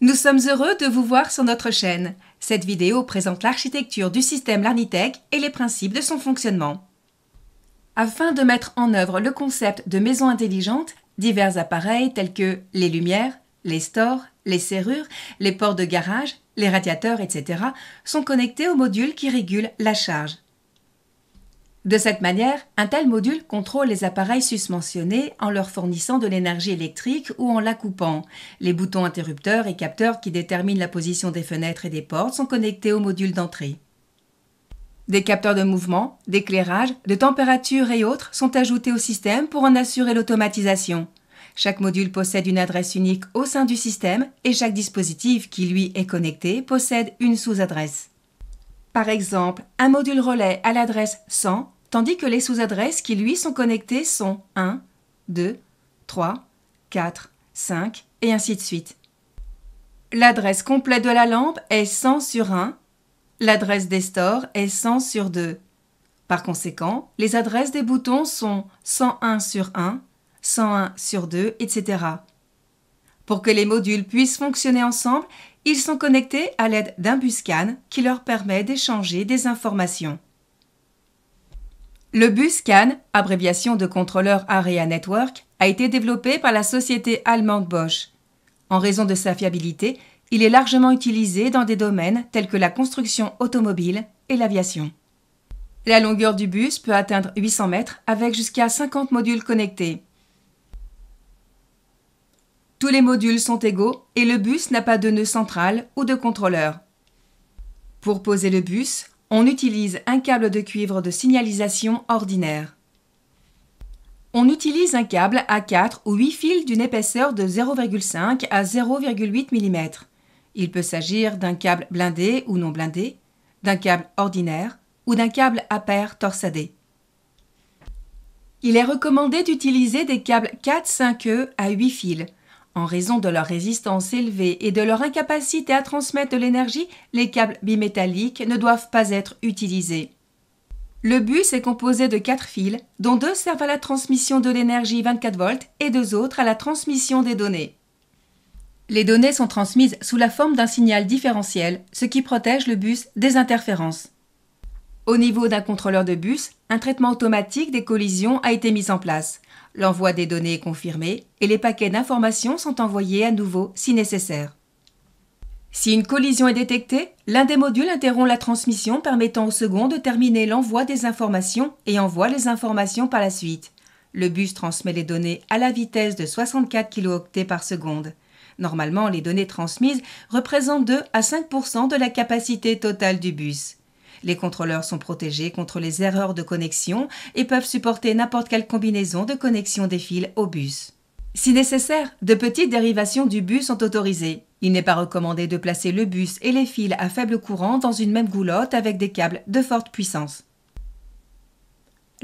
Nous sommes heureux de vous voir sur notre chaîne. Cette vidéo présente l'architecture du système Larnitec et les principes de son fonctionnement. Afin de mettre en œuvre le concept de maison intelligente, divers appareils tels que les lumières, les stores, les serrures, les portes de garage, les radiateurs, etc. sont connectés au module qui régule la charge. De cette manière, un tel module contrôle les appareils susmentionnés en leur fournissant de l'énergie électrique ou en la coupant. Les boutons interrupteurs et capteurs qui déterminent la position des fenêtres et des portes sont connectés au module d'entrée. Des capteurs de mouvement, d'éclairage, de température et autres sont ajoutés au système pour en assurer l'automatisation. Chaque module possède une adresse unique au sein du système et chaque dispositif qui lui est connecté possède une sous-adresse. Par exemple, un module relais à l'adresse 100, tandis que les sous-adresses qui lui sont connectées sont 1, 2, 3, 4, 5 et ainsi de suite. L'adresse complète de la lampe est 100 sur 1, l'adresse des stores est 100 sur 2. Par conséquent, les adresses des boutons sont 101 sur 1, 101 sur 2, etc. Pour que les modules puissent fonctionner ensemble, ils sont connectés à l'aide d'un bus CAN qui leur permet d'échanger des informations. Le bus CAN, abréviation de contrôleur Area Network, a été développé par la société allemande Bosch. En raison de sa fiabilité, il est largement utilisé dans des domaines tels que la construction automobile et l'aviation. La longueur du bus peut atteindre 800 mètres avec jusqu'à 50 modules connectés. Tous les modules sont égaux et le bus n'a pas de nœud central ou de contrôleur. Pour poser le bus, on utilise un câble de cuivre de signalisation ordinaire. On utilise un câble à 4 ou 8 fils d'une épaisseur de 0,5 à 0,8 mm. Il peut s'agir d'un câble blindé ou non blindé, d'un câble ordinaire ou d'un câble à paire torsadé. Il est recommandé d'utiliser des câbles 4-5E à 8 fils. En raison de leur résistance élevée et de leur incapacité à transmettre de l'énergie, les câbles bimétalliques ne doivent pas être utilisés. Le bus est composé de 4 fils, dont 2 servent à la transmission de l'énergie 24 volts et 2 autres à la transmission des données. Les données sont transmises sous la forme d'un signal différentiel, ce qui protège le bus des interférences. Au niveau d'un contrôleur de bus, un traitement automatique des collisions a été mis en place. L'envoi des données est confirmé et les paquets d'informations sont envoyés à nouveau si nécessaire. Si une collision est détectée, l'un des modules interrompt la transmission permettant au second de terminer l'envoi des informations et envoie les informations par la suite. Le bus transmet les données à la vitesse de 64 kHz par seconde. Normalement, les données transmises représentent 2 à 5% de la capacité totale du bus. Les contrôleurs sont protégés contre les erreurs de connexion et peuvent supporter n'importe quelle combinaison de connexion des fils au bus. Si nécessaire, de petites dérivations du bus sont autorisées. Il n'est pas recommandé de placer le bus et les fils à faible courant dans une même goulotte avec des câbles de forte puissance.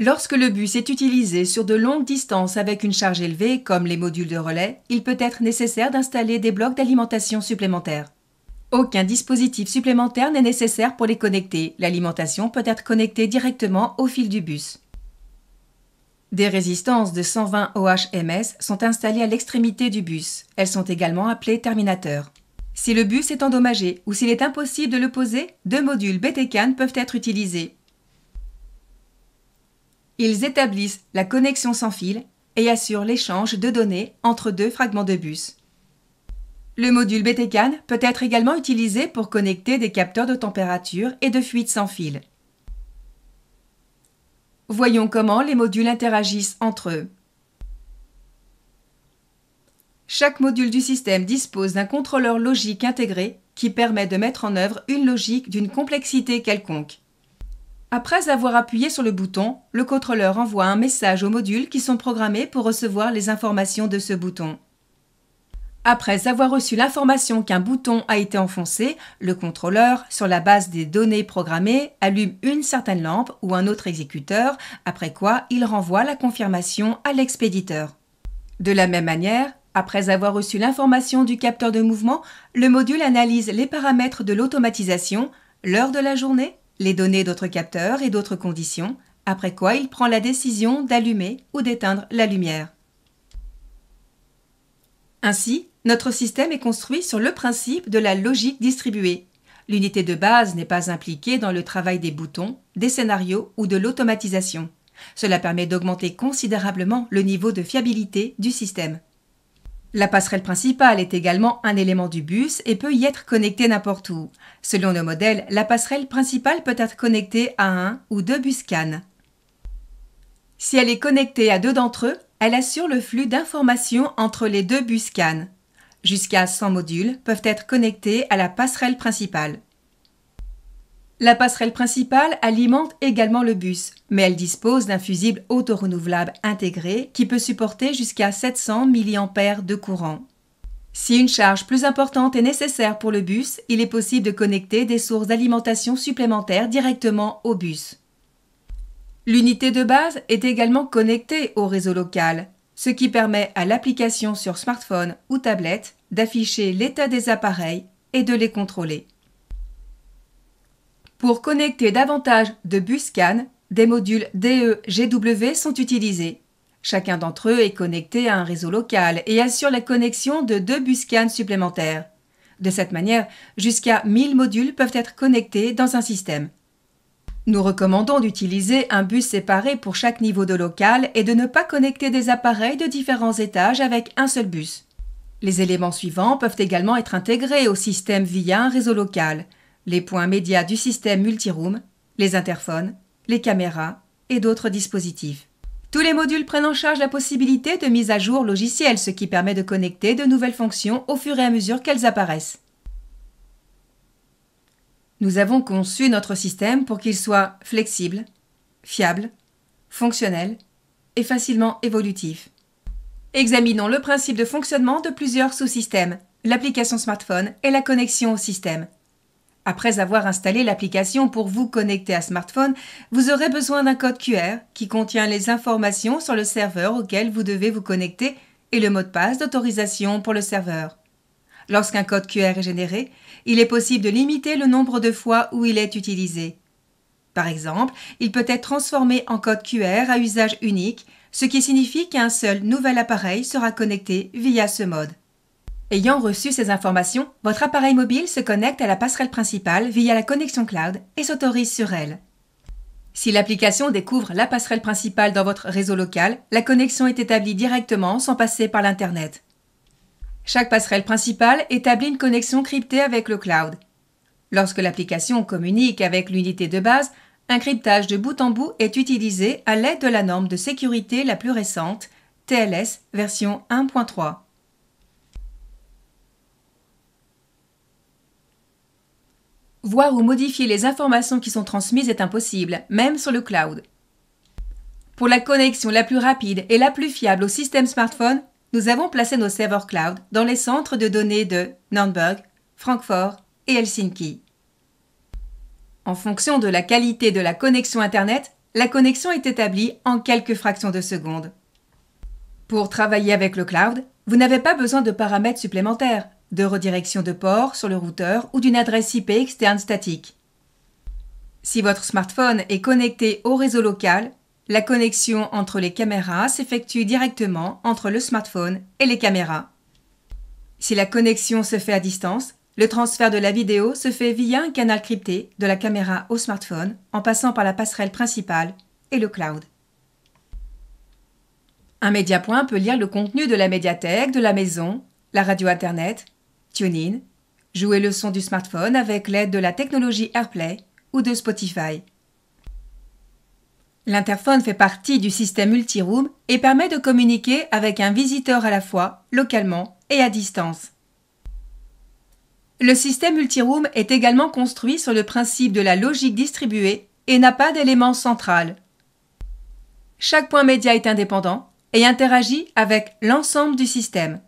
Lorsque le bus est utilisé sur de longues distances avec une charge élevée, comme les modules de relais, il peut être nécessaire d'installer des blocs d'alimentation supplémentaires. Aucun dispositif supplémentaire n'est nécessaire pour les connecter. L'alimentation peut être connectée directement au fil du bus. Des résistances de 120 ohms sont installées à l'extrémité du bus. Elles sont également appelées terminateurs. Si le bus est endommagé ou s'il est impossible de le poser, 2 modules BT-CAN peuvent être utilisés. Ils établissent la connexion sans fil et assurent l'échange de données entre 2 fragments de bus. Le module BT-CAN peut être également utilisé pour connecter des capteurs de température et de fuite sans fil. Voyons comment les modules interagissent entre eux. Chaque module du système dispose d'un contrôleur logique intégré qui permet de mettre en œuvre une logique d'une complexité quelconque. Après avoir appuyé sur le bouton, le contrôleur envoie un message aux modules qui sont programmés pour recevoir les informations de ce bouton. Après avoir reçu l'information qu'un bouton a été enfoncé, le contrôleur, sur la base des données programmées, allume une certaine lampe ou un autre exécuteur, après quoi il renvoie la confirmation à l'expéditeur. De la même manière, après avoir reçu l'information du capteur de mouvement, le module analyse les paramètres de l'automatisation, l'heure de la journée, les données d'autres capteurs et d'autres conditions, après quoi il prend la décision d'allumer ou d'éteindre la lumière. Ainsi, Notre système est construit sur le principe de la logique distribuée. L'unité de base n'est pas impliquée dans le travail des boutons, des scénarios ou de l'automatisation. Cela permet d'augmenter considérablement le niveau de fiabilité du système. La passerelle principale est également un élément du bus et peut y être connectée n'importe où. Selon nos modèles, la passerelle principale peut être connectée à un ou deux bus CAN. Si elle est connectée à deux d'entre eux, elle assure le flux d'informations entre les deux bus CAN. Jusqu'à 100 modules peuvent être connectés à la passerelle principale. La passerelle principale alimente également le bus, mais elle dispose d'un fusible auto-renouvelable intégré qui peut supporter jusqu'à 700 mA de courant. Si une charge plus importante est nécessaire pour le bus, il est possible de connecter des sources d'alimentation supplémentaires directement au bus. L'unité de base est également connectée au réseau local, ce qui permet à l'application sur smartphone ou tablette d'afficher l'état des appareils et de les contrôler. Pour connecter davantage de bus CAN, des modules DE-GW sont utilisés. Chacun d'entre eux est connecté à un réseau local et assure la connexion de deux bus CAN supplémentaires. De cette manière, jusqu'à 1000 modules peuvent être connectés dans un système. Nous recommandons d'utiliser un bus séparé pour chaque niveau de local et de ne pas connecter des appareils de différents étages avec un seul bus. Les éléments suivants peuvent également être intégrés au système via un réseau local: les points médias du système multiroom, les interphones, les caméras et d'autres dispositifs. Tous les modules prennent en charge la possibilité de mise à jour logicielle, ce qui permet de connecter de nouvelles fonctions au fur et à mesure qu'elles apparaissent. Nous avons conçu notre système pour qu'il soit flexible, fiable, fonctionnel et facilement évolutif. Examinons le principe de fonctionnement de plusieurs sous-systèmes, l'application smartphone et la connexion au système. Après avoir installé l'application pour vous connecter à smartphone, vous aurez besoin d'un code QR qui contient les informations sur le serveur auquel vous devez vous connecter et le mot de passe d'autorisation pour le serveur. Lorsqu'un code QR est généré, il est possible de limiter le nombre de fois où il est utilisé. Par exemple, il peut être transformé en code QR à usage unique, ce qui signifie qu'un seul nouvel appareil sera connecté via ce mode. Ayant reçu ces informations, votre appareil mobile se connecte à la passerelle principale via la connexion cloud et s'autorise sur elle. Si l'application découvre la passerelle principale dans votre réseau local, la connexion est établie directement sans passer par l'Internet. Chaque passerelle principale établit une connexion cryptée avec le cloud. Lorsque l'application communique avec l'unité de base, un cryptage de bout en bout est utilisé à l'aide de la norme de sécurité la plus récente, TLS version 1.3. Voir ou modifier les informations qui sont transmises est impossible, même sur le cloud. Pour la connexion la plus rapide et la plus fiable au système smartphone, nous avons placé nos serveurs cloud dans les centres de données de Nürnberg, Francfort et Helsinki. En fonction de la qualité de la connexion Internet, la connexion est établie en quelques fractions de seconde. Pour travailler avec le cloud, vous n'avez pas besoin de paramètres supplémentaires, de redirection de port sur le routeur ou d'une adresse IP externe statique. Si votre smartphone est connecté au réseau local, la connexion entre les caméras s'effectue directement entre le smartphone et les caméras. Si la connexion se fait à distance, le transfert de la vidéo se fait via un canal crypté de la caméra au smartphone en passant par la passerelle principale et le cloud. Un médiapoint peut lire le contenu de la médiathèque de la maison, la radio Internet, TuneIn, jouer le son du smartphone avec l'aide de la technologie AirPlay ou de Spotify. L'interphone fait partie du système multiroom et permet de communiquer avec un visiteur à la fois, localement et à distance. Le système multiroom est également construit sur le principe de la logique distribuée et n'a pas d'élément central. Chaque point média est indépendant et interagit avec l'ensemble du système.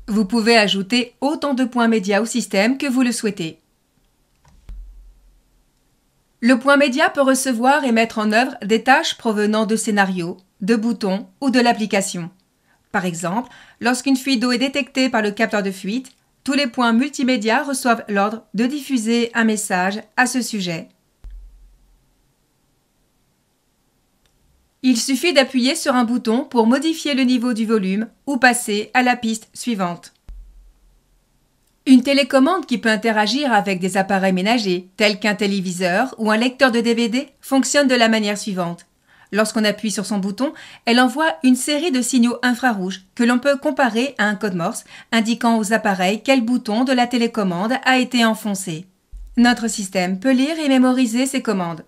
Vous pouvez ajouter autant de points médias au système que vous le souhaitez. Le point média peut recevoir et mettre en œuvre des tâches provenant de scénarios, de boutons ou de l'application. Par exemple, lorsqu'une fuite d'eau est détectée par le capteur de fuite, tous les points multimédia reçoivent l'ordre de diffuser un message à ce sujet. Il suffit d'appuyer sur un bouton pour modifier le niveau du volume ou passer à la piste suivante. télécommande qui peut interagir avec des appareils ménagers, tels qu'un téléviseur ou un lecteur de DVD, fonctionne de la manière suivante. Lorsqu'on appuie sur son bouton, elle envoie une série de signaux infrarouges que l'on peut comparer à un code Morse, indiquant aux appareils quel bouton de la télécommande a été enfoncé. Notre système peut lire et mémoriser ces commandes.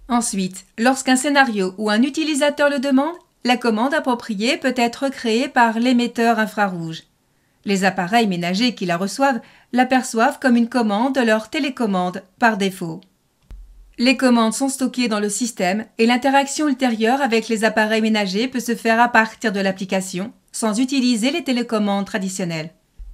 Ensuite, lorsqu'un scénario ou un utilisateur le demande, la commande appropriée peut être créée par l'émetteur infrarouge. Les appareils ménagers qui la reçoivent l'aperçoivent comme une commande de leur télécommande par défaut. Les commandes sont stockées dans le système et l'interaction ultérieure avec les appareils ménagers peut se faire à partir de l'application, sans utiliser les télécommandes traditionnelles.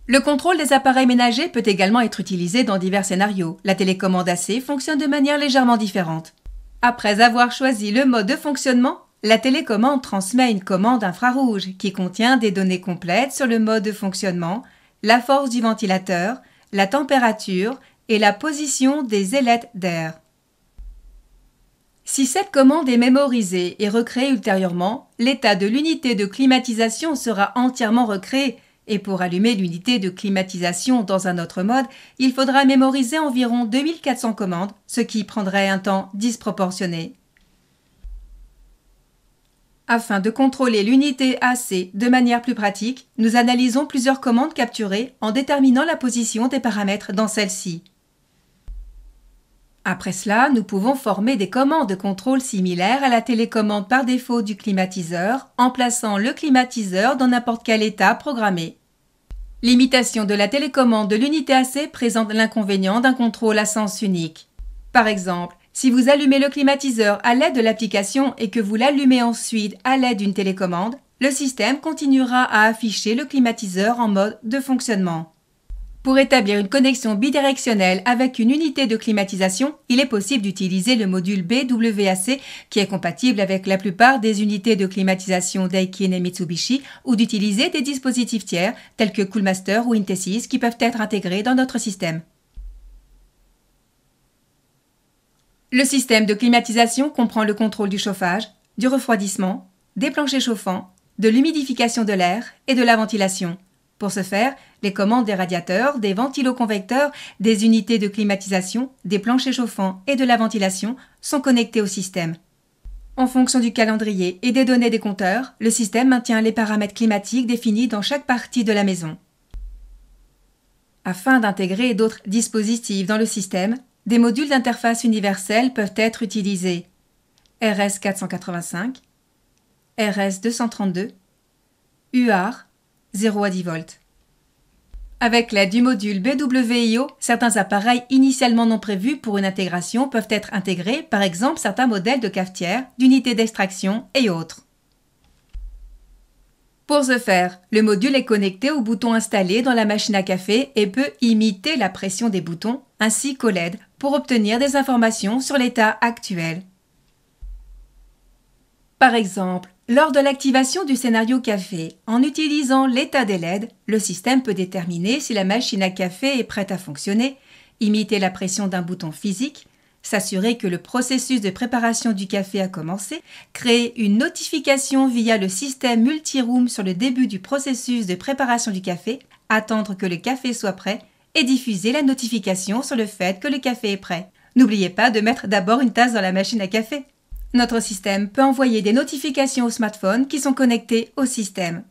Le contrôle des appareils ménagers peut également être utilisé dans divers scénarios. La télécommande AC fonctionne de manière légèrement différente. Après avoir choisi le mode de fonctionnement, la télécommande transmet une commande infrarouge qui contient des données complètes sur le mode de fonctionnement, la force du ventilateur, la température et la position des ailettes d'air. Si cette commande est mémorisée et recréée ultérieurement, l'état de l'unité de climatisation sera entièrement recréé et pour allumer l'unité de climatisation dans un autre mode, il faudra mémoriser environ 2400 commandes, ce qui prendrait un temps disproportionné. Afin de contrôler l'unité AC de manière plus pratique, nous analysons plusieurs commandes capturées en déterminant la position des paramètres dans celle-ci. Après cela, nous pouvons former des commandes de contrôle similaires à la télécommande par défaut du climatiseur en plaçant le climatiseur dans n'importe quel état programmé. L'imitation de la télécommande de l'unité AC présente l'inconvénient d'un contrôle à sens unique. Par exemple, si vous allumez le climatiseur à l'aide de l'application et que vous l'allumez ensuite à l'aide d'une télécommande, le système continuera à afficher le climatiseur en mode de fonctionnement. Pour établir une connexion bidirectionnelle avec une unité de climatisation, il est possible d'utiliser le module BWAC qui est compatible avec la plupart des unités de climatisation Daikin et Mitsubishi ou d'utiliser des dispositifs tiers tels que Coolmaster ou Intesis qui peuvent être intégrés dans notre système. Le système de climatisation comprend le contrôle du chauffage, du refroidissement, des planchers chauffants, de l'humidification de l'air et de la ventilation. Pour ce faire, les commandes des radiateurs, des ventiloconvecteurs, des unités de climatisation, des planchers chauffants et de la ventilation sont connectées au système. En fonction du calendrier et des données des compteurs, le système maintient les paramètres climatiques définis dans chaque partie de la maison. Afin d'intégrer d'autres dispositifs dans le système, des modules d'interface universelle peuvent être utilisés. RS485, RS232, UART, 0 à 10 volts. Avec l'aide du module BWIO, certains appareils initialement non prévus pour une intégration peuvent être intégrés, par exemple certains modèles de cafetières, d'unités d'extraction et autres. Pour ce faire, le module est connecté au bouton installé dans la machine à café et peut imiter la pression des boutons ainsi qu'au LED pour obtenir des informations sur l'état actuel. Par exemple, lors de l'activation du scénario café, en utilisant l'état des LED, le système peut déterminer si la machine à café est prête à fonctionner, imiter la pression d'un bouton physique, s'assurer que le processus de préparation du café a commencé, créer une notification via le système multiroom sur le début du processus de préparation du café, attendre que le café soit prêt et diffuser la notification sur le fait que le café est prêt. N'oubliez pas de mettre d'abord une tasse dans la machine à café. Notre système peut envoyer des notifications aux smartphones qui sont connectés au système.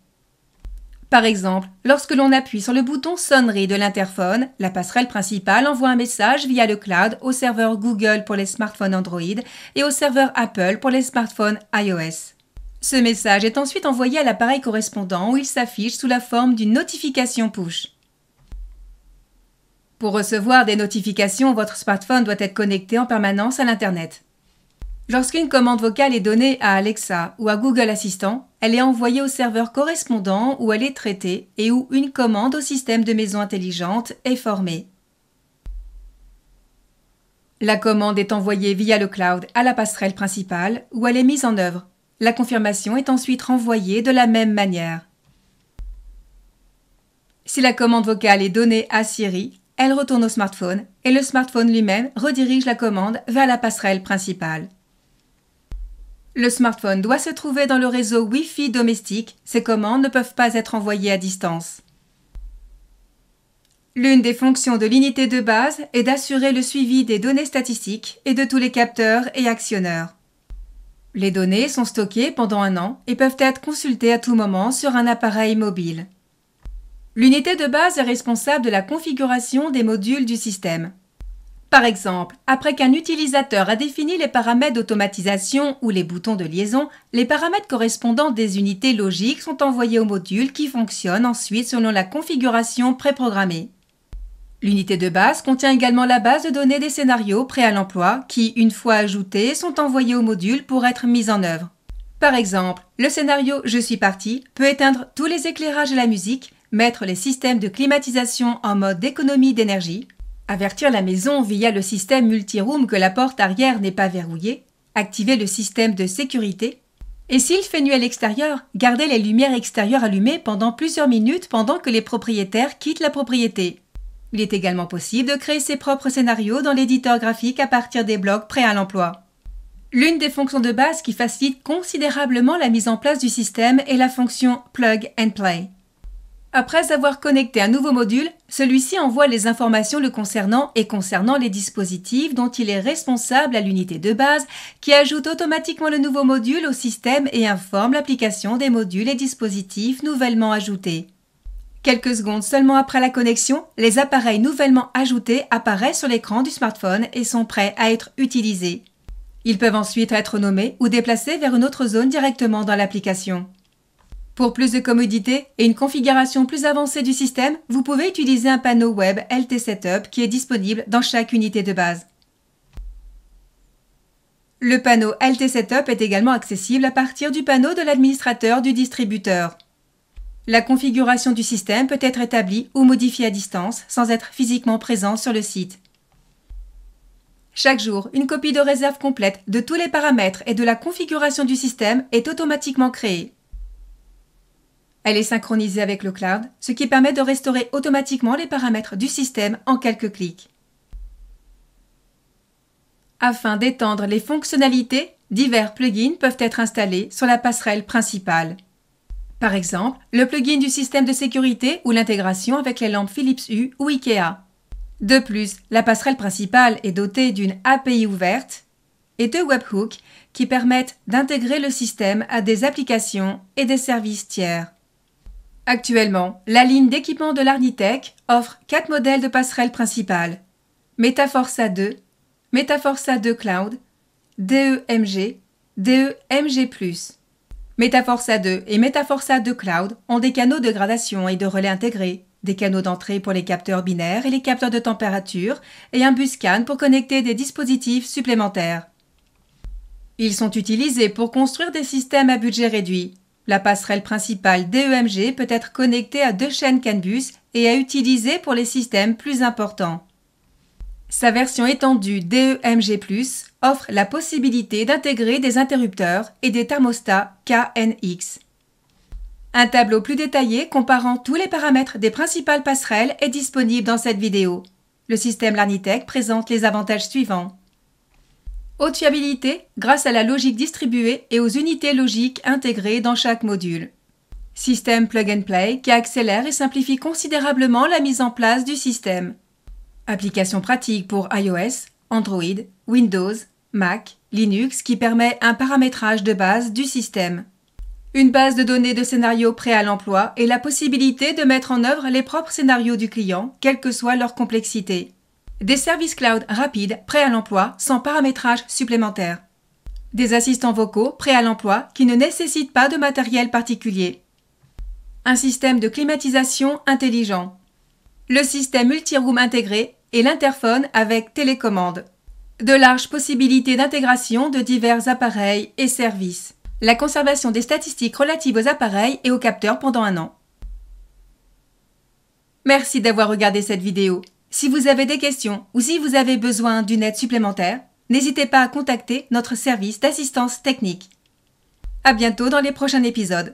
Par exemple, lorsque l'on appuie sur le bouton sonnerie de l'interphone, la passerelle principale envoie un message via le cloud au serveur Google pour les smartphones Android et au serveur Apple pour les smartphones iOS. Ce message est ensuite envoyé à l'appareil correspondant où il s'affiche sous la forme d'une notification push. Pour recevoir des notifications, votre smartphone doit être connecté en permanence à l'Internet. Lorsqu'une commande vocale est donnée à Alexa ou à Google Assistant, elle est envoyée au serveur correspondant où elle est traitée et où une commande au système de maison intelligente est formée. La commande est envoyée via le cloud à la passerelle principale où elle est mise en œuvre. La confirmation est ensuite renvoyée de la même manière. Si la commande vocale est donnée à Siri, elle retourne au smartphone et le smartphone lui-même redirige la commande vers la passerelle principale. Le smartphone doit se trouver dans le réseau Wi-Fi domestique. Ces commandes ne peuvent pas être envoyées à distance. L'une des fonctions de l'unité de base est d'assurer le suivi des données statistiques et de tous les capteurs et actionneurs. Les données sont stockées pendant 1 an et peuvent être consultées à tout moment sur un appareil mobile. L'unité de base est responsable de la configuration des modules du système. Par exemple, après qu'un utilisateur a défini les paramètres d'automatisation ou les boutons de liaison, les paramètres correspondants des unités logiques sont envoyés au module qui fonctionne ensuite selon la configuration préprogrammée. L'unité de base contient également la base de données des scénarios prêts à l'emploi qui, une fois ajoutés, sont envoyés au module pour être mis en œuvre. Par exemple, le scénario « Je suis parti » peut éteindre tous les éclairages et la musique, mettre les systèmes de climatisation en mode d'économie d'énergie, avertir la maison via le système multi-room que la porte arrière n'est pas verrouillée, activer le système de sécurité, et s'il fait nuit à l'extérieur, garder les lumières extérieures allumées pendant plusieurs minutes pendant que les propriétaires quittent la propriété. Il est également possible de créer ses propres scénarios dans l'éditeur graphique à partir des blocs prêts à l'emploi. L'une des fonctions de base qui facilite considérablement la mise en place du système est la fonction Plug and Play. Après avoir connecté un nouveau module, celui-ci envoie les informations le concernant et concernant les dispositifs dont il est responsable à l'unité de base qui ajoute automatiquement le nouveau module au système et informe l'application des modules et dispositifs nouvellement ajoutés. Quelques secondes seulement après la connexion, les appareils nouvellement ajoutés apparaissent sur l'écran du smartphone et sont prêts à être utilisés. Ils peuvent ensuite être nommés ou déplacés vers une autre zone directement dans l'application. Pour plus de commodité et une configuration plus avancée du système, vous pouvez utiliser un panneau web LT Setup qui est disponible dans chaque unité de base. Le panneau LT Setup est également accessible à partir du panneau de l'administrateur du distributeur. La configuration du système peut être établie ou modifiée à distance sans être physiquement présent sur le site. Chaque jour, une copie de réserve complète de tous les paramètres et de la configuration du système est automatiquement créée. Elle est synchronisée avec le cloud, ce qui permet de restaurer automatiquement les paramètres du système en quelques clics. Afin d'étendre les fonctionnalités, divers plugins peuvent être installés sur la passerelle principale. Par exemple, le plugin du système de sécurité ou l'intégration avec les lampes Philips Hue ou IKEA. De plus, la passerelle principale est dotée d'une API ouverte et de webhooks qui permettent d'intégrer le système à des applications et des services tiers. Actuellement, la ligne d'équipement de l'Arnitech offre 4 modèles de passerelles principales: MetaForza 2, MetaForza 2 Cloud, DE-MG, DE-MG+. MetaForza 2 et MetaForza 2 Cloud ont des canaux de gradation et de relais intégrés, des canaux d'entrée pour les capteurs binaires et les capteurs de température, et un bus CAN pour connecter des dispositifs supplémentaires. Ils sont utilisés pour construire des systèmes à budget réduit. La passerelle principale DE-MG peut être connectée à 2 chaînes CAN bus et à utiliser pour les systèmes plus importants. Sa version étendue DE-MG+, offre la possibilité d'intégrer des interrupteurs et des thermostats KNX. Un tableau plus détaillé comparant tous les paramètres des principales passerelles est disponible dans cette vidéo. Le système L'Arnitech présente les avantages suivants. Haute fiabilité grâce à la logique distribuée et aux unités logiques intégrées dans chaque module. Système Plug and Play qui accélère et simplifie considérablement la mise en place du système. Application pratique pour iOS, Android, Windows, Mac, Linux qui permet un paramétrage de base du système. Une base de données de scénarios prêts à l'emploi et la possibilité de mettre en œuvre les propres scénarios du client, quelle que soit leur complexité. Des services cloud rapides prêts à l'emploi sans paramétrage supplémentaire. Des assistants vocaux prêts à l'emploi qui ne nécessitent pas de matériel particulier. Un système de climatisation intelligent. Le système multi-room intégré et l'interphone avec télécommande. De larges possibilités d'intégration de divers appareils et services. La conservation des statistiques relatives aux appareils et aux capteurs pendant 1 an. Merci d'avoir regardé cette vidéo. Si vous avez des questions ou si vous avez besoin d'une aide supplémentaire, n'hésitez pas à contacter notre service d'assistance technique. À bientôt dans les prochains épisodes.